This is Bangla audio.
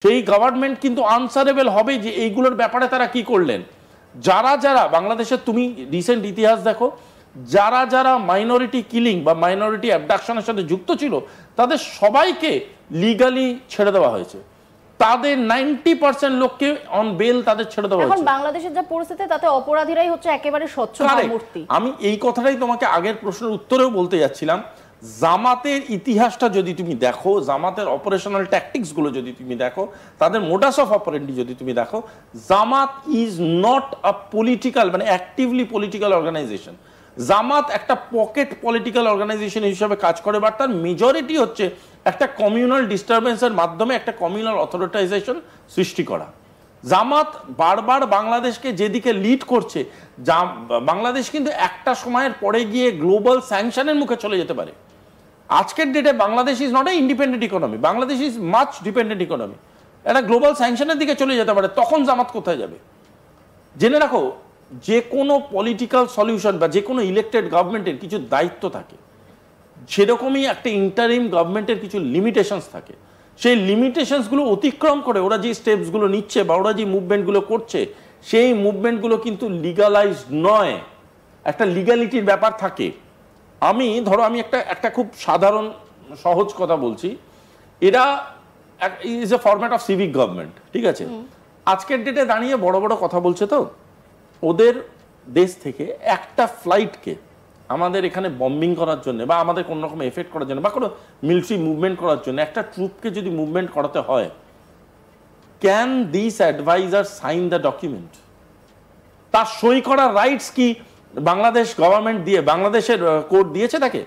সেই গভর্নমেন্ট কিন্তু আনসারেবল হবে যে এইগুলোর ব্যাপারে তারা কি করলেন। যারা যারা বাংলাদেশের তুমি রিসেন্ট ইতিহাস দেখো, যারা যারা মাইনরিটি কিলিং বা মাইনরিটি অ্যাবডাকশনের সাথে যুক্ত ছিল তাদের সবাইকে লিগালি ছেড়ে দেওয়া হয়েছে। তাদের 90% লোককে অন বেল তাদের ছেড়ে দেওয়া হয়েছে। এখন বাংলাদেশের যে পরিস্থিতি তাতে অপরাধীরাই হচ্ছে একেবারে স্বচ্ছ মূর্তি। আমি এই কথাটাই তোমাকে আগের প্রশ্নের উত্তরেও বলতে যাচ্ছিলাম। জামাতের ইতিহাসটা যদি তুমি দেখো, জামাতের অপারেশনাল ট্যাকটিক্স গুলো যদি তুমি দেখো, তাদের মোডাস অফ অপারেন্ডি যদি তুমি দেখো, জামাত ইজ নট আ পলিটিক্যাল মানে অ্যাক্টিভলি পলিটিক্যাল অর্গানাইজেশন। জামাত একটা পকেট পলিটিক্যাল অর্গানাইজেশন হিসেবে কাজ করে, বাট তার মেজরিটি হচ্ছে একটা কমিউনাল ডিস্টারবেন্সের মাধ্যমে একটা কমিউনাল অথরিটাইজেশন সৃষ্টি করা। জামাত বারবার বাংলাদেশকে যেদিকে লিড করছে, বাংলাদেশ কিন্তু একটা সময়ের পরে গিয়ে গ্লোবাল স্যাংশনের মুখে চলে যেতে পারে। আজকের ডেটে Bangladesh is not a independent economy, Bangladesh is much dependent economy. একটা গ্লোবাল স্যাংশনের দিকে চলে যেতে পারে, তখন জামাত কোথায় যাবে? জেনে রাখো, যে কোনো পলিটিক্যাল সলিউশন বা যে কোনো ইলেক্টেড গভর্নমেন্টের কিছু দায়িত্ব থাকে, সেরকমই একটা ইন্টারিম গভর্নমেন্টের কিছু লিমিটেশনস থাকে। সেই লিমিটেশনসগুলো অতিক্রম করে ওরা যে স্টেপসগুলো নিচ্ছে বা ওরা যে মুভমেন্টগুলো করছে, সেই মুভমেন্টগুলো কিন্তু লিগালাইজড নয়, একটা লিগ্যালিটির ব্যাপার থাকে। ধরো আমি একটা খুব সাধারণ সহজ কথা বলছি, এরা is a format of civic government, ঠিক আছে? আজকের ডেটে দাঁড়িয়ে বড় বড় কথা বলছে, তো ওদের দেশ থেকে একটা ফ্লাইটকে আমাদের এখানে বম্বিং করার জন্য বা আমাদের কোনো রকম এফেক্ট করার জন্য বা কোনো মিলিটারি মুভমেন্ট করার জন্য একটা ট্রুপকে যদি মুভমেন্ট করাতে হয়, can this adviser sign the document? তার সই করার রাইটস কি বাংলাদেশ গভর্নমেন্ট দিয়ে, বাংলাদেশের কোর্ট দিয়েছে তাকে?